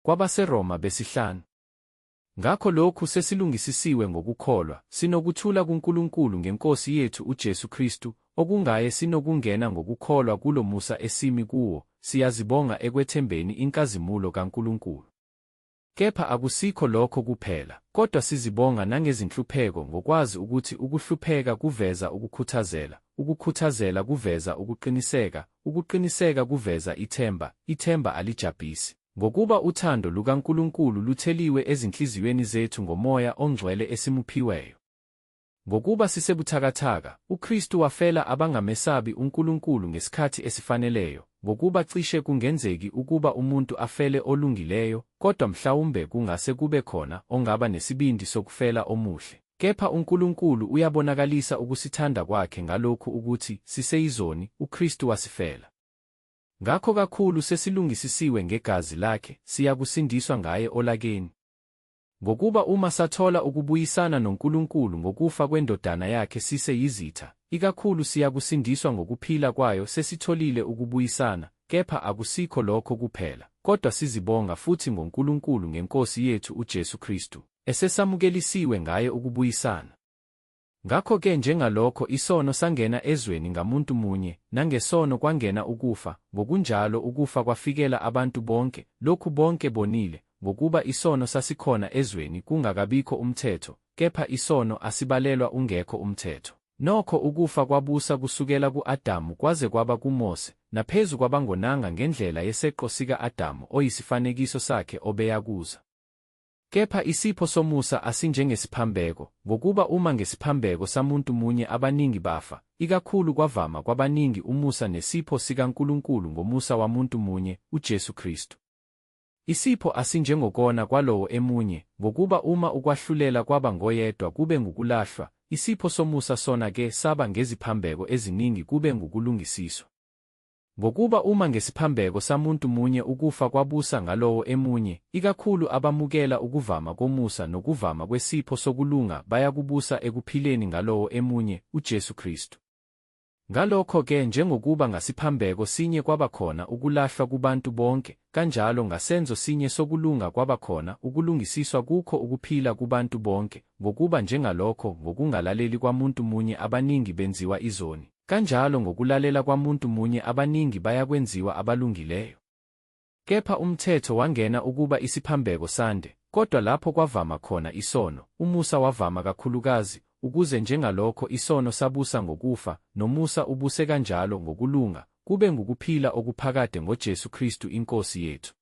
KwabaseRoma besihlanu. Ngakho lokhu sesilungisisiwe ngokukholwa, sinokuthula kuNkulunkulu ngeNkosi yethu uJesu Kristu, okungaye sinokungena ngokukholwa kulo musa esimi kuwo, siyazibonga ekwethembeni inkazimulo kaNkulunkulu. Kepha akusikho lokho kuphela, kodwa sizibonga nangezinhlupheko ngokwazi ukuthi ukuhlupheka kuveza ukukhuthazela, ukukhuthazela kuveza ukuqiniseka, ukuqiniseka kuveza ithemba, ithemba alijabhisi, ngokuba uthando lukaNkulunkulu lutheliwe ezinhliziyweni zethu ngoMoya oNgcwele esimuphiweyo. Ngokuba sisebuthakathaka, uKristu wafela abangamesabi uNkulunkulu ngesikhathi esifaneleyo, ngokuba cishe kungenzeki ukuba umuntu afele olungileyo, kodwa mhlawumbe kungase kube khona ongaba nesibindi sokufela omuhle. Kepha uNkulunkulu uyabonakalisa ukusithanda kwakhe ngalokhu ukuthi siseyizoni, uKristu wasifela. Ngakho kakhulu sesilungisisiwe ngegazi lakhe, siyakusindiswa ngaye olakeni. Ngokuba uma sathola ukubuyisana noNkulunkulu ngokufa kwendodana yakhe siseyizitha, ikakhulu siyakusindiswa ngokuphila kwayo sesitholile ukubuyisana, kepha akusikho lokho kuphela, kodwa sizibonga futhi ngoNkulunkulu ngeNkosi yethu uJesu Kristu, esesamukelisiwe ngaye ukubuyisana. Ngakho-ke njengalokho isono sangena ezweni ngamuntu munye, nangesono kwangena ukufa, ngokunjalo ukufa kwafikela abantu bonke, lokhu bonke bonile, ngokuba isono sasikhona ezweni kungakabikho umthetho, kepha isono asibalelwa ungekho umthetho. Nokho ukufa kwabusa kusukela ku-Adamu kwaze kwaba kuMose, naphezu kwabangonanga ngendlela yeseqo sika-Adamu oyisifanekiso sakhe obeyakuza. Kepha isipho somusa asinjengesiphambeko, ngokuba uma ngesiphambeko samuntu munye abaningi bafa, ikakhulu kwavama kwabaningi umusa nesipho sikaNkulunkulu ngomusa wamuntu munye, uJesu Kristu. Isipho asinjengokona kwalowo emunye, ngokuba uma ukwahlulela kwaba ngoyedwa kube ngukulahlwa, isipho somusa sona-ke saba ngeziphambeko eziningi kube ngukulungisiswa. Ngokuba uma ngesiphambeko samuntu munye ukufa kwabusa ngalowo emunye, ikakhulu abamukela ukuvama komusa nokuvama kwesipho sokulunga bayakubusa ekuphileni ngalowo emunye, uJesu Kristu. Ngalokho-ke njengokuba ngasiphambeko sinye kwabakhona ukulahlwa kubantu bonke, kanjalo ngasenzo sinye sokulunga kwabakhona ukulungisiswa kukho ukuphila kubantu bonke, ngokuba njengalokho ngokungalaleli kwamuntu munye abaningi benziwa izoni, kanjalo ngokulalela kwamuntu munye abaningi bayakwenziwa abalungileyo. Kepha umthetho wangena ukuba isiphambeko sande, kodwa lapho kwavama khona isono, umusa wavama kakhulukazi, ukuze njengalokho isono sabusa ngokufa, nomusa ubuse kanjalo ngokulunga, kube ngukuphila okuphakade ngoJesu Kristu iNkosi yethu.